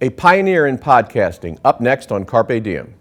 A pioneer in podcasting, up next on Carpe Diem.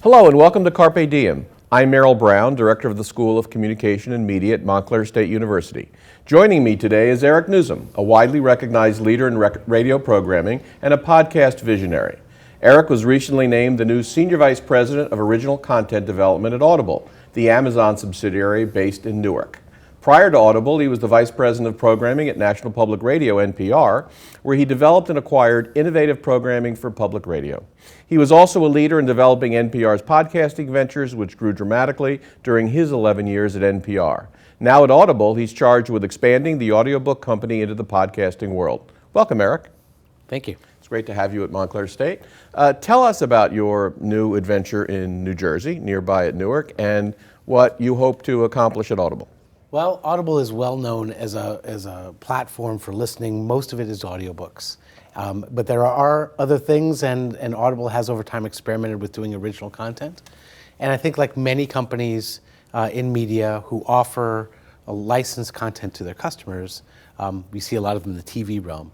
Hello and welcome to Carpe Diem. I'm Merrill Brown, Director of the School of Communication and Media at Montclair State University. Joining me today is Eric Nuzum, a widely recognized leader in radio programming and a podcast visionary. Eric was recently named the new Senior Vice President of Original Content Development at Audible, the Amazon subsidiary based in Newark. Prior to Audible, he was the Vice President of Programming at National Public Radio, NPR, where he developed and acquired innovative programming for public radio. He was also a leader in developing NPR's podcasting ventures, which grew dramatically during his 11 years at NPR. Now at Audible, he's charged with expanding the audiobook company into the podcasting world. Welcome, Eric. Thank you. It's great to have you at Montclair State. Tell us about your new adventure in New Jersey, nearby at Newark, and what you hope to accomplish at Audible. Well, Audible is well known as a platform for listening. Most of it is audiobooks. But there are other things, and Audible has over time experimented with doing original content. And I think like many companies in media who offer licensed content to their customers, we see a lot of them in the TV realm,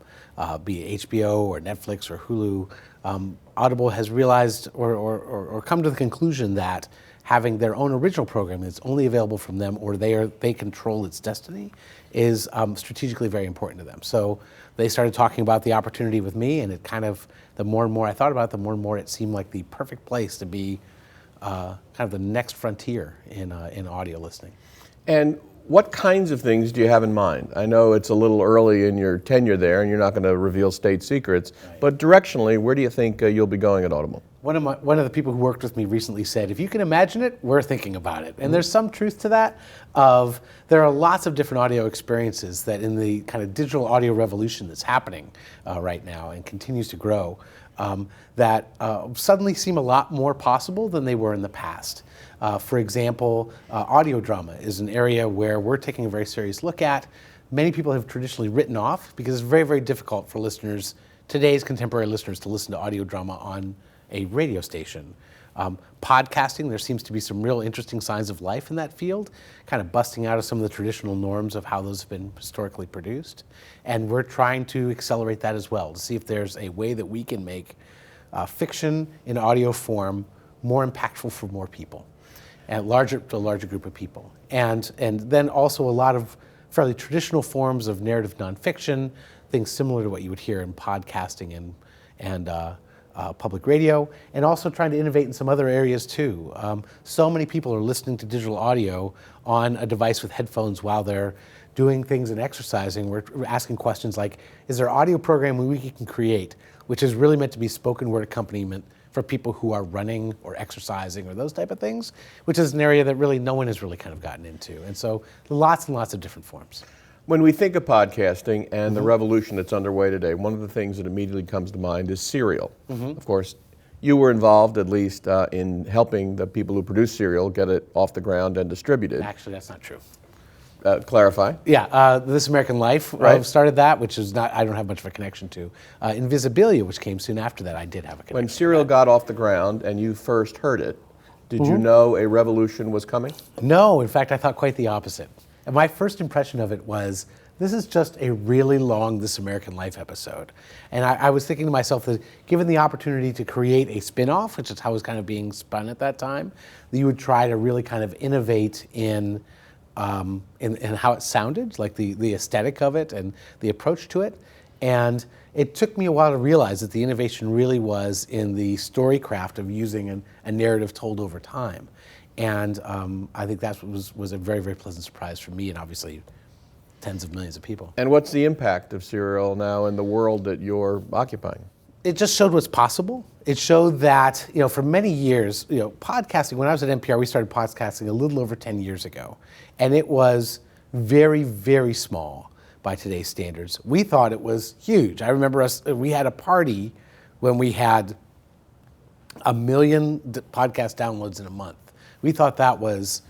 be it HBO or Netflix or Hulu. Audible has realized or come to the conclusion that having their own original program that's only available from them, or they control its destiny, is strategically very important to them. So they started talking about the opportunity with me, and it kind of, the more and more I thought about it, the more and more it seemed like the perfect place to be kind of the next frontier in audio listening. And what kinds of things do you have in mind? I know it's a little early in your tenure there, and you're not going to reveal state secrets, right. But directionally, where do you think you'll be going at Audible? One of the people who worked with me recently said, if you can imagine it, we're thinking about it. And there's some truth to that. There are lots of different audio experiences that in the kind of digital audio revolution that's happening right now and continues to grow, that suddenly seem a lot more possible than they were in the past. For example, audio drama is an area where we're taking a very serious look at. Many people have traditionally written off because it's very, very difficult for listeners, today's contemporary listeners, to listen to audio drama on a radio station. Podcasting, there seems to be some real interesting signs of life in that field, kind of busting out of some of the traditional norms of how those have been historically produced. And we're trying to accelerate that as well, to see if there's a way that we can make fiction in audio form more impactful for more people, and to a larger group of people. And then also a lot of fairly traditional forms of narrative nonfiction, things similar to what you would hear in podcasting and public radio, and also trying to innovate in some other areas too. So many people are listening to digital audio on a device with headphones while they're doing things and exercising. We're asking questions like, is there audio program we can create, which is really meant to be spoken word accompaniment for people who are running or exercising or those type of things, which is an area that really no one has really kind of gotten into. And so lots and lots of different forms. When we think of podcasting and the revolution that's underway today, one of the things that immediately comes to mind is Serial. Of course, you were involved at least in helping the people who produce Serial get it off the ground and distributed. Actually, that's not true. Clarify. Yeah, This American Life started that, which is not, I don't have much of a connection to. Invisibilia, which came soon after that, I did have a connection. When Serial got off the ground and you first heard it, did you know a revolution was coming? No, in fact, I thought quite the opposite. And my first impression of it was, this is just a really long This American Life episode. And I was thinking to myself that given the opportunity to create a spin-off, which is how it was kind of being spun at that time, that you would try to really kind of innovate in how it sounded, like the aesthetic of it and the approach to it. And it took me a while to realize that the innovation really was in the story craft of using a narrative told over time. And I think that was a very, very pleasant surprise for me and obviously tens of millions of people. And what's the impact of Serial now in the world that you're occupying? it just showed what's possible. It showed that, for many years, podcasting, when I was at NPR, we started podcasting a little over 10 years ago. And it was very, very small by today's standards. We thought it was huge. I remember we had a party when we had 1 million podcast downloads in a month. We thought that was,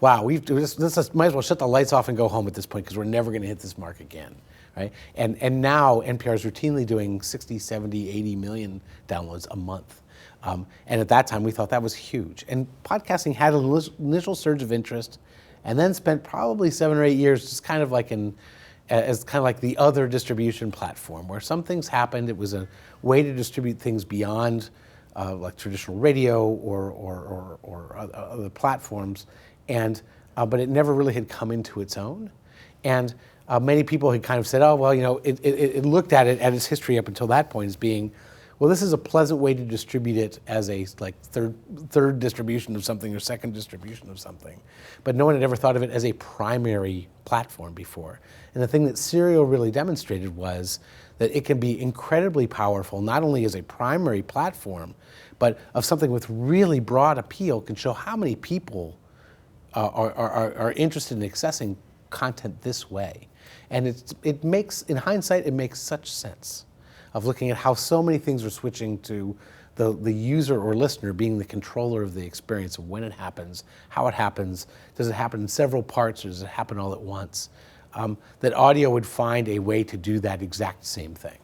wow, might as well shut the lights off and go home at this point because we're never going to hit this mark again. Right? And now NPR is routinely doing 60, 70, 80 million downloads a month. And at that time, we thought that was huge. And podcasting had an initial surge of interest and then spent probably 7 or 8 years just kind of like as kind of like the other distribution platform where some things happened. It was a way to distribute things beyond like traditional radio or other platforms. But it never really had come into its own. And many people had kind of said, oh, well, it looked at it, at its history up until that point as being, well, this is a pleasant way to distribute it as a third distribution of something or second distribution of something. But no one had ever thought of it as a primary platform before. And the thing that Serial really demonstrated was that it can be incredibly powerful, not only as a primary platform, but of something with really broad appeal, can show how many people are interested in accessing content this way. And it makes, in hindsight, it makes such sense of looking at how so many things are switching to the user or listener being the controller of the experience of when it happens, how it happens, does it happen in several parts or does it happen all at once, that audio would find a way to do that exact same thing.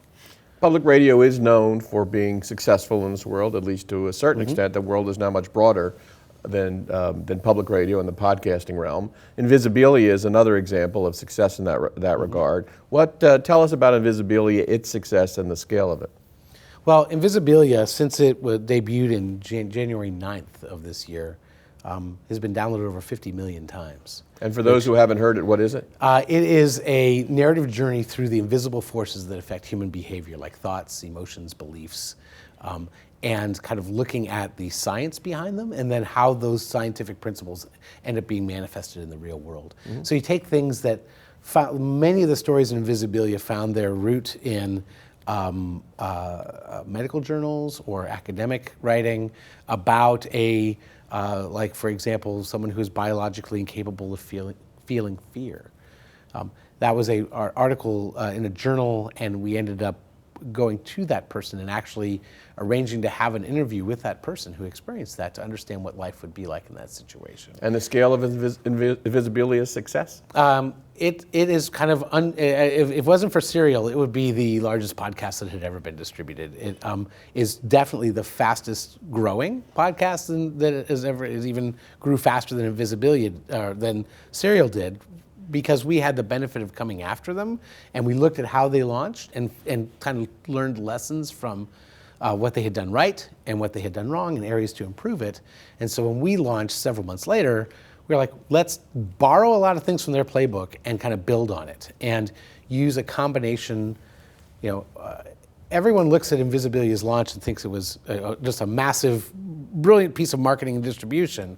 Public radio is known for being successful in this world, at least to a certain extent. The world is now much broader than public radio in the podcasting realm. Invisibilia is another example of success in that regard. Tell us about Invisibilia, its success, and the scale of it. Well, Invisibilia, since it was debuted in January 9th of this year, has been downloaded over 50 million times. And for those who haven't heard it, what is it? It is a narrative journey through the invisible forces that affect human behavior, like thoughts, emotions, beliefs, and kind of looking at the science behind them and then how those scientific principles end up being manifested in the real world. So you take things that, many of the stories in Invisibilia found their root in medical journals or academic writing about like for example, someone who's biologically incapable of feeling fear. That was an article in a journal, and we ended up going to that person and actually arranging to have an interview with that person who experienced that to understand what life would be like in that situation. And the scale of Invisibilia's success? It is kind of, if it wasn't for Serial, it would be the largest podcast that had ever been distributed. It is definitely the fastest growing podcast that has even grew faster than Invisibilia, than Serial did, because we had the benefit of coming after them, and we looked at how they launched and kind of learned lessons from what they had done right and what they had done wrong and areas to improve it. And so when we launched several months later, we were like, let's borrow a lot of things from their playbook and kind of build on it and use a combination. Everyone looks at Invisibilia's launch and thinks it was just a massive, brilliant piece of marketing and distribution.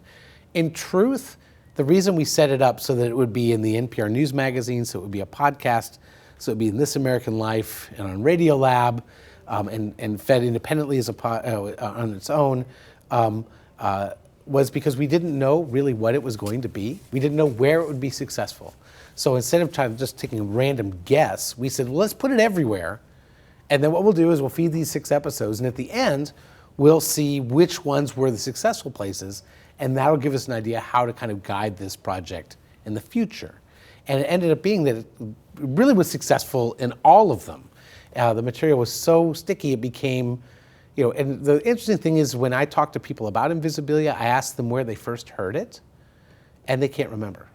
In truth, the reason we set it up so that it would be in the NPR News magazine, so it would be a podcast, so it would be in This American Life and on Radiolab, and fed independently as on its own, was because we didn't know really what it was going to be. We didn't know where it would be successful. So instead of just taking a random guess, we said, well, let's put it everywhere. And then what we'll do is we'll feed these 6 episodes, and at the end, we'll see which ones were the successful places, and that'll give us an idea how to kind of guide this project in the future. And it ended up being that it really was successful in all of them. The material was so sticky, it became, and the interesting thing is when I talk to people about Invisibilia, I ask them where they first heard it, and they can't remember.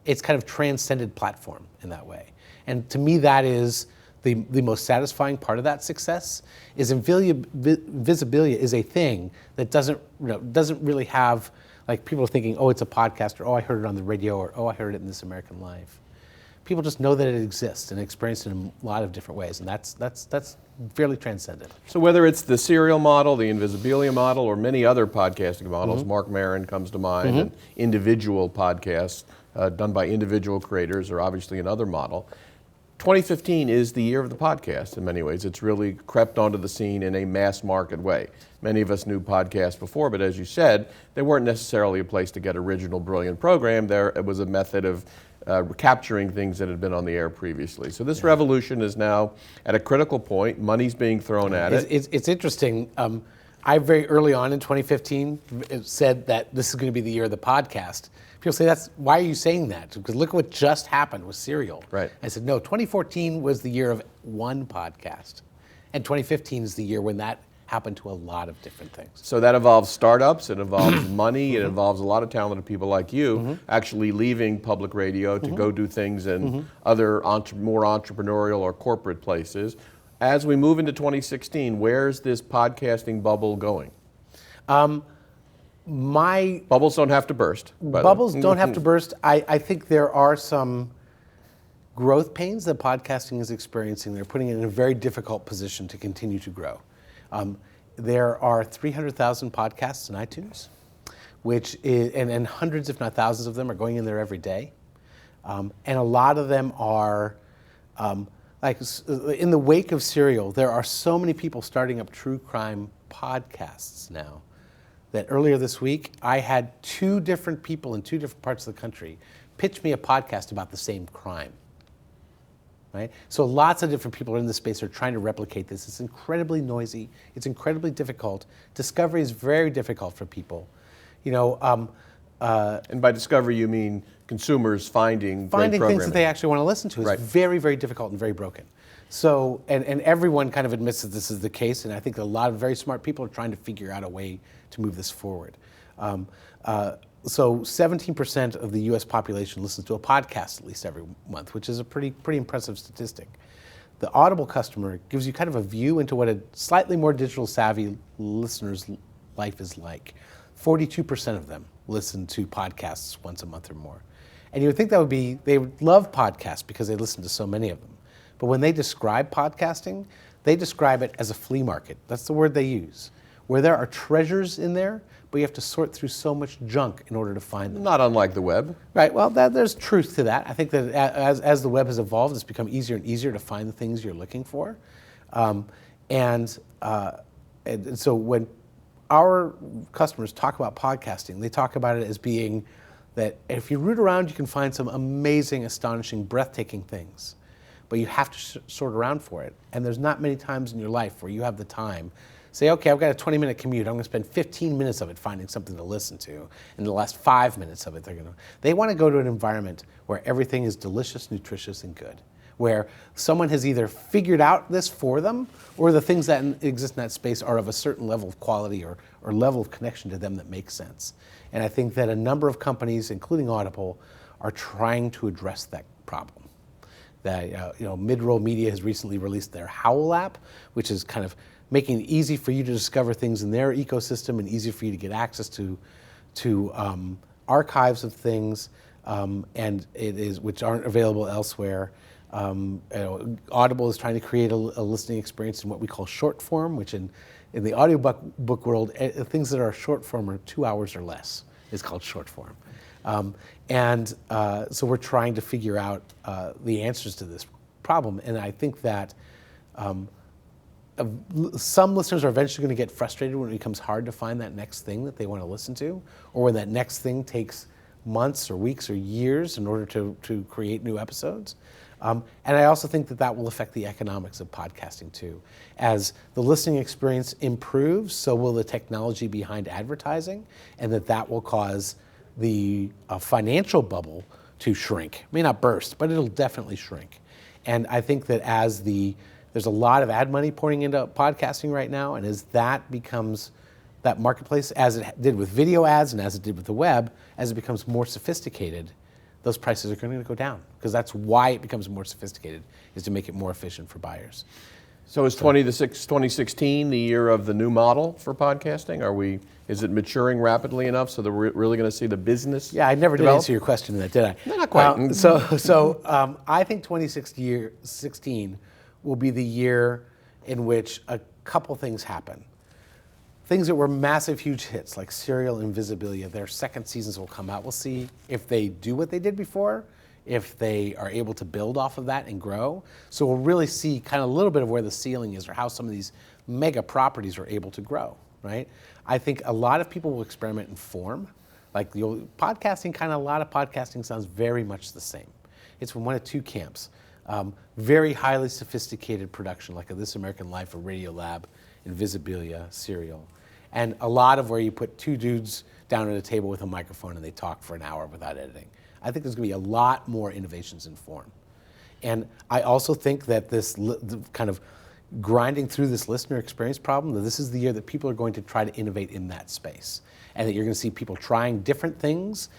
It's kind of transcended platform in that way. And to me, that is the most satisfying part of that success, is Invisibilia is a thing that doesn't really have, like, people are thinking, oh, it's a podcast, or oh, I heard it on the radio, or oh, I heard it in This American Life. People just know that it exists and experience it in a lot of different ways, and that's fairly transcendent. So whether it's the Serial model, the Invisibilia model, or many other podcasting models, Mark Maron comes to mind, and individual podcasts done by individual creators are obviously another model. 2015 is the year of the podcast in many ways. It's really crept onto the scene in a mass market way. Many of us knew podcasts before, but as you said, they weren't necessarily a place to get original, brilliant program. It was a method of capturing things that had been on the air previously. So this revolution is now at a critical point. Money's being thrown at it. It's interesting. I very early on in 2015 said that this is going to be the year of the podcast. People say, why are you saying that? Because look what just happened with Serial. Right. I said, no, 2014 was the year of one podcast. And 2015 is the year when that happened to a lot of different things. So that involves startups, it involves money, it involves a lot of talented people like you actually leaving public radio to go do things in other more entrepreneurial or corporate places. As we move into 2016, where's this podcasting bubble going? Bubbles don't have to burst. Bubbles don't have to burst. I think there are some growth pains that podcasting is experiencing. They're putting it in a very difficult position to continue to grow. There are 300,000 podcasts in iTunes, which is, and hundreds, if not thousands of them are going in there every day. And a lot of them are, like in the wake of Serial, there are so many people starting up true crime podcasts now that earlier this week, I had 2 different people in 2 different parts of the country pitch me a podcast about the same crime. Right? So lots of different people in this space are trying to replicate this. It's incredibly noisy. It's incredibly difficult. Discovery is very difficult for people. You know, and by discovery, you mean consumers finding things that they actually want to listen to is very, very difficult and very broken. So, and everyone kind of admits that this is the case, and I think a lot of very smart people are trying to figure out a way to move this forward. So 17% of the U.S. population listens to a podcast at least every month, which is a pretty impressive statistic. The Audible customer gives you kind of a view into what a slightly more digital savvy listener's life is like. 42% of them listen to podcasts once a month or more. And you would think they would love podcasts because they listen to so many of them. But when they describe podcasting, they describe it as a flea market. That's the word they use, where there are treasures in there, but you have to sort through so much junk in order to find them. Not unlike the web. Right, well, there's truth to that. I think that as the web has evolved, it's become easier and easier to find the things you're looking for. And so when our customers talk about podcasting, they talk about it as being that if you root around, you can find some amazing, astonishing, breathtaking things. But you have to sort around for it. And there's not many times in your life where you have the time. Say, okay, I've got a 20-minute commute. I'm going to spend 15 minutes of it finding something to listen to. And the last 5 minutes of it, they want to go to an environment where everything is delicious, nutritious, and good. Where someone has either figured out this for them, or the things that exist in that space are of a certain level of quality or level of connection to them that makes sense. And I think that a number of companies, including Audible, are trying to address that problem. That Mid-Roll Media has recently released their Howl app, which is kind of making it easy for you to discover things in their ecosystem and easy for you to get access to archives of things, and which aren't available elsewhere. Audible is trying to create a listening experience in what we call short form, which in the audiobook world, things that are short form are 2 hours or less is called short form. So we're trying to figure out the answers to this problem. And I think that some listeners are eventually going to get frustrated when it becomes hard to find that next thing that they want to listen to, or when that next thing takes months or weeks or years in order to create new episodes. And I also think that will affect the economics of podcasting too. As the listening experience improves, so will the technology behind advertising, and that will cause the financial bubble to shrink. It may not burst, but it'll definitely shrink. And I think that there's a lot of ad money pouring into podcasting right now, and as that becomes that marketplace, as it did with video ads and as it did with the web, as it becomes more sophisticated, those prices are going to go down, because that's why it becomes more sophisticated, is to make it more efficient for buyers. So is 2016 the year of the new model for podcasting? Is it maturing rapidly enough so that we're really going to see the business? Yeah, I never did answer your question in that, did I? No, not quite. So I think 2016 will be the year in which a couple things happen. Things that were massive, huge hits, like Serial and Invisibilia, their second seasons will come out. We'll see if they do what they did before, if they are able to build off of that and grow. So we'll really see kind of a little bit of where the ceiling is or how some of these mega properties are able to grow, right? I think a lot of people will experiment in form. Like the old podcasting, a lot of podcasting sounds very much the same. It's from one of two camps. Very highly sophisticated production, like a This American Life, a Radio Lab, Invisibilia, Serial. And a lot of where you put two dudes down at a table with a microphone and they talk for an hour without editing. I think there's going to be a lot more innovations in form. And I also think that this kind of grinding through this listener experience problem, that this is the year that people are going to try to innovate in that space. And that you're going to see people trying different things.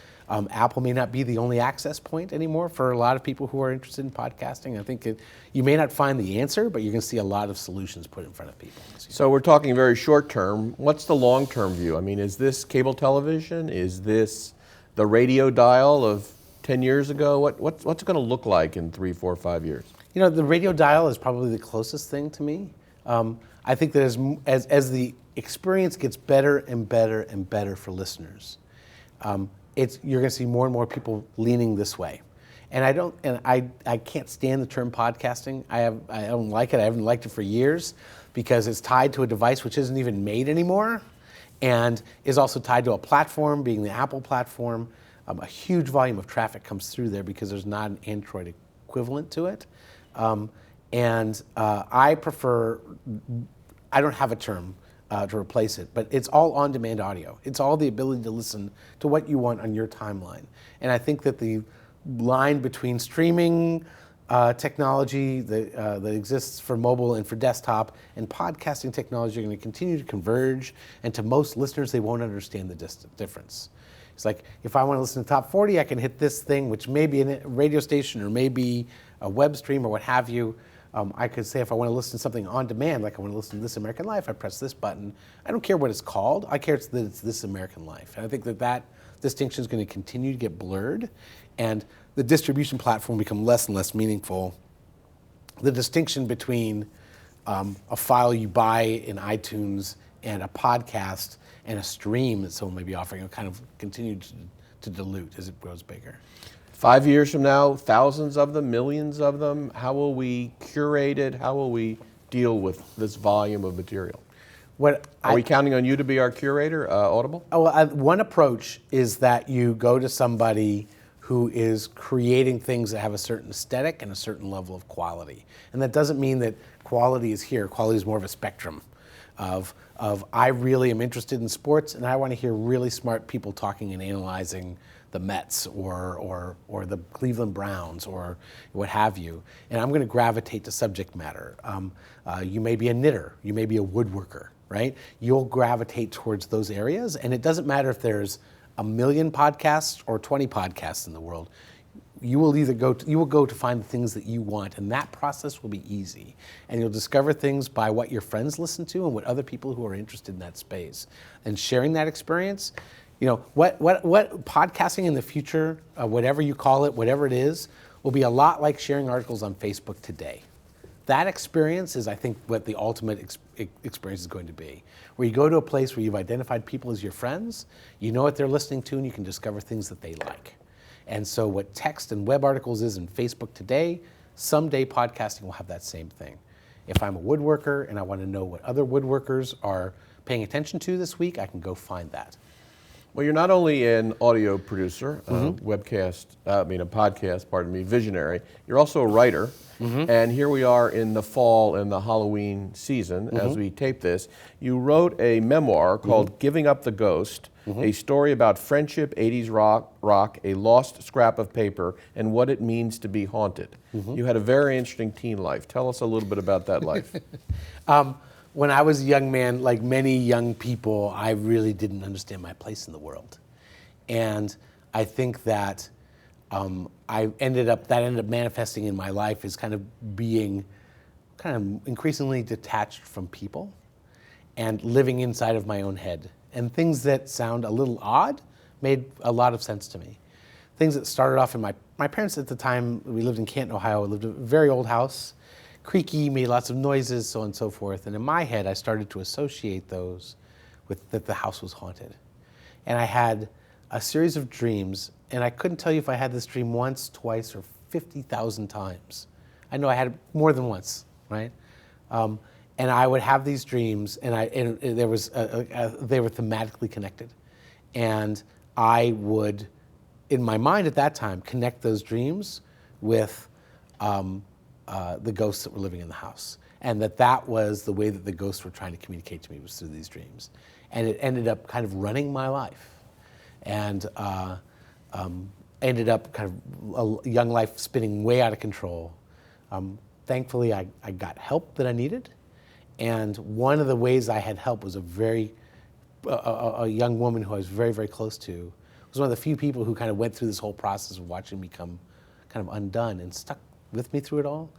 Apple may not be the only access point anymore for a lot of people who are interested in podcasting. I think you may not find the answer, but you're going to see a lot of solutions put in front of people. So we're talking very short term. What's the long term view? I mean, is this cable television? Is this the radio dial of 10 years ago? What's it going to look like in 3, 4, 5 years? You know, the radio dial is probably the closest thing to me. I think that as the experience gets better and better and better for listeners, you're going to see more and more people leaning this way. And I can't stand the term podcasting. I don't like it. I haven't liked it for years because it's tied to a device which isn't even made anymore, and is also tied to a platform, being the Apple platform. A huge volume of traffic comes through there because there's not an Android equivalent to it. I don't have a term to replace it, but it's all on-demand audio. It's all the ability to listen to what you want on your timeline. And I think that the line between streaming technology that exists for mobile and for desktop and podcasting technology are going to continue to converge, and to most listeners, they won't understand the difference. It's like, if I want to listen to Top 40, I can hit this thing, which may be a radio station or maybe a web stream or what have you. I could say if I want to listen to something on demand, like I want to listen to This American Life, I press this button. I don't care what it's called. I care that it's This American Life. And I think that distinction is going to continue to get blurred, and the distribution platform will become less and less meaningful. The distinction between a file you buy in iTunes and a podcast and a stream that someone may be offering will kind of continue to dilute as it grows bigger. 5 years from now, thousands of them, millions of them, how will we curate it? How will we deal with this volume of material? Are we counting on you to be our curator, Audible? One approach is that you go to somebody who is creating things that have a certain aesthetic and a certain level of quality. And that doesn't mean that quality is here. Quality is more of a spectrum of I really am interested in sports and I want to hear really smart people talking and analyzing the Mets or the Cleveland Browns or what have you. And I'm going to gravitate to subject matter. You may be a knitter. You may be a woodworker, right? You'll gravitate towards those areas. And it doesn't matter if there's 1 million podcasts or 20 podcasts in the world. You will go to find the things that you want, and that process will be easy. And you'll discover things by what your friends listen to and what other people who are interested in that space. And sharing that experience, you know, what podcasting in the future, whatever you call it, whatever it is, will be a lot like sharing articles on Facebook today. That experience is, I think, what the ultimate experience is going to be, where you go to a place where you've identified people as your friends, you know what they're listening to, and you can discover things that they like. And so what text and web articles is in Facebook today, someday podcasting will have that same thing. If I'm a woodworker and I want to know what other woodworkers are paying attention to this week, I can go find that. Well, you're not only an audio producer, a podcast, visionary, you're also a writer. And here we are in the fall and the Halloween season as we tape this. You wrote a memoir called Giving Up the Ghost, a story about friendship, 80s rock, a lost scrap of paper, and what it means to be haunted. You had a very interesting teen life. Tell us a little bit about that life. When I was a young man, like many young people, I really didn't understand my place in the world. And I think that that ended up manifesting in my life as kind of being increasingly detached from people and living inside of my own head. And things that sound a little odd made a lot of sense to me. Things that started off in my parents at the time, we lived in Canton, Ohio, lived in a very old house, creaky, made lots of noises, so on and so forth. And in my head, I started to associate those with that the house was haunted. And I had a series of dreams, and I couldn't tell you if I had this dream once, twice, or 50,000 times. I know I had it more than once, right? And I would have these dreams, and there was they were thematically connected, and I would, in my mind at that time, connect those dreams with the ghosts that were living in the house, and that was the way that the ghosts were trying to communicate to me, was through these dreams, and it ended up kind of running my life, and ended up kind of a young life spinning way out of control. Thankfully, I got help that I needed. And one of the ways I had help was a young woman who I was very, very close to. Was one of the few people who kind of went through this whole process of watching me come kind of undone and stuck with me through it all.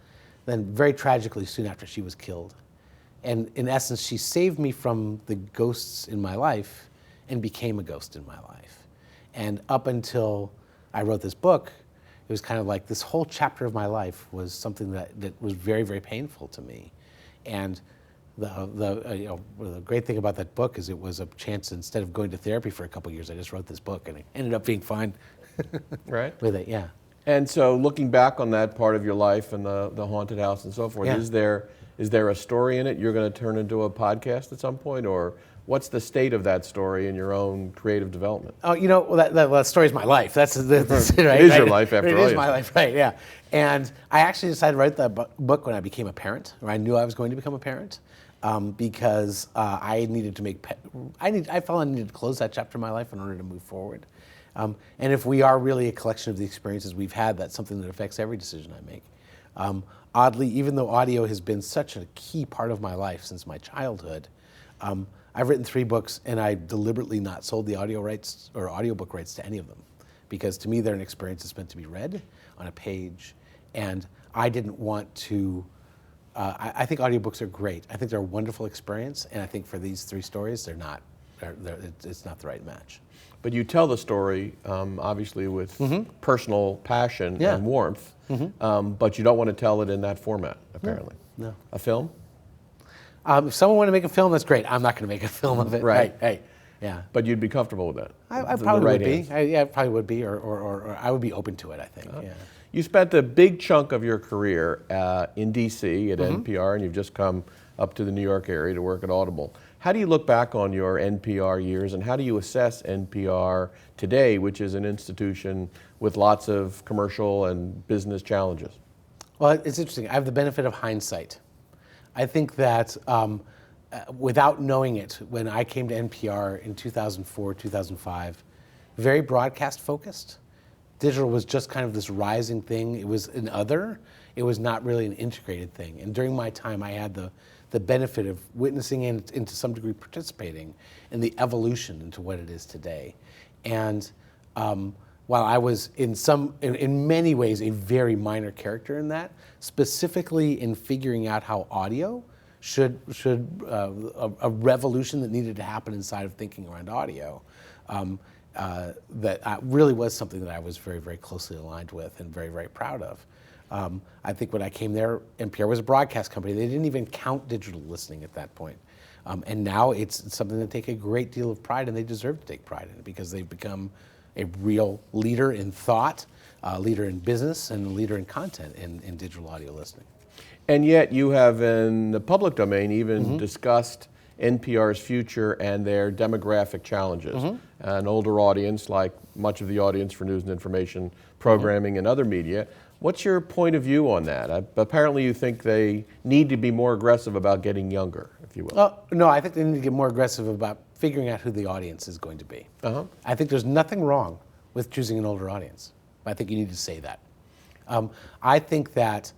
Then very tragically, soon after, she was killed. And in essence, she saved me from the ghosts in my life and became a ghost in my life. And up until I wrote this book, it was kind of like this whole chapter of my life was something that was very, very painful to me. And the great thing about that book is it was a chance, instead of going to therapy for a couple of years, I just wrote this book, and it ended up being fine. Right. With it, yeah. And so, looking back on that part of your life and the haunted house and so forth, Yeah. is there a story in it you're going to turn into a podcast at some point, or what's the state of that story in your own creative development? Oh, that story is my life. That's it, right? It is your life, after all. It is my life, right? Yeah. And I actually decided to write that book when I became a parent, or I knew I was going to become a parent, because I needed to I felt I needed to close that chapter of my life in order to move forward. And if we are really a collection of the experiences we've had, that's something that affects every decision I make. Oddly, even though audio has been such a key part of my life since my childhood, I've written 3 books, and I deliberately not sold the audio rights or audiobook rights to any of them, because to me they're an experience that's meant to be read on a page, and I didn't want to. I think audiobooks are great. I think they're a wonderful experience, and I think for these 3 stories, they're not. It's not the right match. But you tell the story, obviously, with personal passion Yeah. and warmth, but you don't want to tell it in that format, apparently. No. A film? If someone wanted to make a film, that's great. I'm not going to make a film of it. Right. Right. Yeah. But you'd be comfortable with that? I The probably right would be. hands. I probably would be, or I would be open to it, I think. Yeah. You spent a big chunk of your career in D.C. at NPR, and you've just come up to the New York area to work at Audible. How do you look back on your NPR years, and how do you assess NPR today, which is an institution with lots of commercial and business challenges? Well, it's interesting. I have the benefit of hindsight. I think that without knowing it, when I came to NPR in 2004, 2005, very broadcast focused. Digital was just kind of this rising thing. It was an other. It was not really an integrated thing. And during my time, I had the benefit of witnessing and to some degree participating in the evolution into what it is today. And while I was in many ways a very minor character in that, specifically in figuring out how audio should a revolution that needed to happen inside of thinking around audio, that really was something that I was very, very closely aligned with and very, very proud of. I think when I came there, NPR was a broadcast company. They didn't even count digital listening at that point. And now it's something they take a great deal of pride, and they deserve to take pride in it, because they've become a real leader in thought, a leader in business, and a leader in content in digital audio listening. And yet you have, in the public domain, even discussed NPR's future and their demographic challenges. An older audience, like much of the audience for news and information programming and other media. What's your point of view on that? Apparently you think they need to be more aggressive about getting younger, if you will. No, I think they need to get more aggressive about figuring out who the audience is going to be. I think there's nothing wrong with choosing an older audience. I think you need to say that. I think that,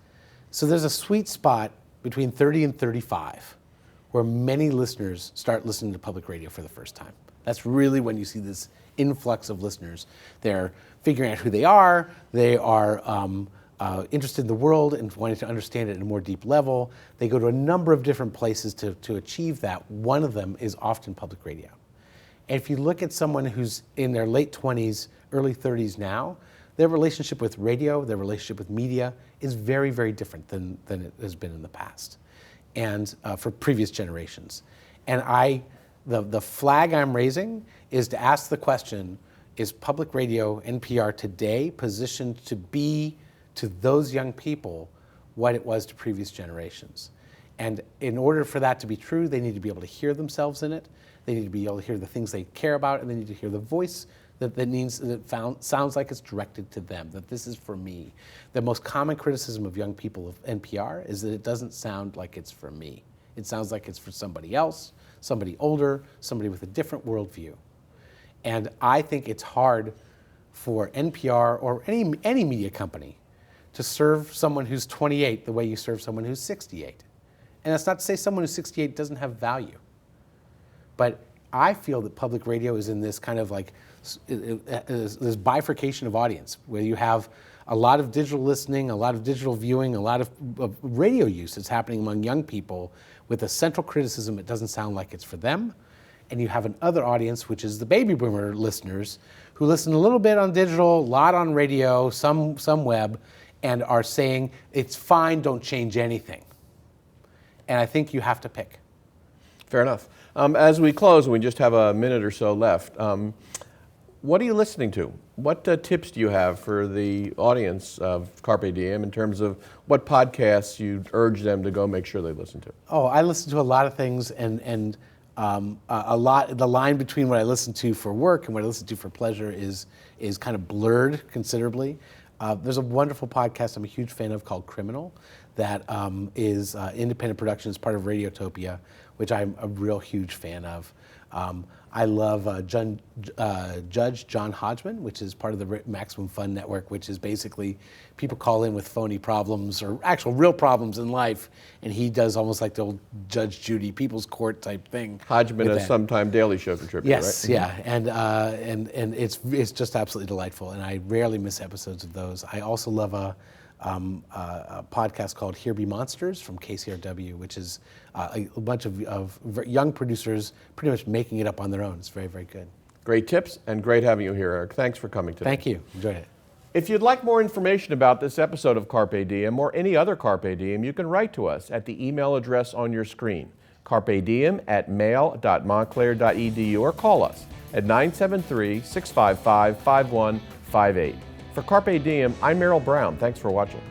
so there's a sweet spot between 30 and 35 where many listeners start listening to public radio for the first time. That's really when you see this influx of listeners. They're figuring out who they are interested in the world and wanting to understand it at a more deep level. They go to a number of different places to achieve that. One of them is often public radio. And if you look at someone who's in their late 20s, early 30s now, their relationship with radio, their relationship with media is very, very different than it has been in the past, and for previous generations. And the flag I'm raising is to ask the question, is public radio, NPR today, positioned to be to those young people what it was to previous generations? And in order for that to be true, they need to be able to hear themselves in it. They need to be able to hear the things they care about, and they need to hear the voice that sounds like it's directed to them, that this is for me. The most common criticism of young people of NPR is that it doesn't sound like it's for me. It sounds like it's for somebody else, somebody older, somebody with a different worldview. And I think it's hard for NPR or any media company to serve someone who's 28 the way you serve someone who's 68. And that's not to say someone who's 68 doesn't have value. But I feel that public radio is in this kind of like, this bifurcation of audience, where you have a lot of digital listening, a lot of digital viewing, a lot of radio use that's happening among young people with a central criticism it doesn't sound like it's for them. And you have another audience, which is the baby boomer listeners, who listen a little bit on digital, a lot on radio, some web, and are saying, it's fine, don't change anything. And I think you have to pick. Fair enough. As we close, and we just have a minute or so left, what are you listening to? What tips do you have for the audience of Carpe Diem in terms of what podcasts you urge them to go make sure they listen to? Oh, I listen to a lot of things, and a lot. The line between what I listen to for work and what I listen to for pleasure is kind of blurred considerably. There's a wonderful podcast I'm a huge fan of called Criminal that is independent production as part of Radiotopia, which I'm a real huge fan of. I love Judge John Hodgman, which is part of the Maximum Fun Network, which is basically people call in with phony problems or actual real problems in life, and he does almost like the old Judge Judy People's Court type thing. Hodgman, a sometime Daily Show contributor, yes, right? Yeah, and it's just absolutely delightful, and I rarely miss episodes of those. I also love a podcast called Here Be Monsters from KCRW, which is a bunch of young producers pretty much making it up on their own. It's very, very good. Great tips, and great having you here, Eric. Thanks for coming today. Thank you. Enjoyed it. If you'd like more information about this episode of Carpe Diem or any other Carpe Diem, you can write to us at the email address on your screen, carpediem@mail.montclair.edu, or call us at 973-655-5158. For Carpe Diem, I'm Merrill Brown. Thanks for watching.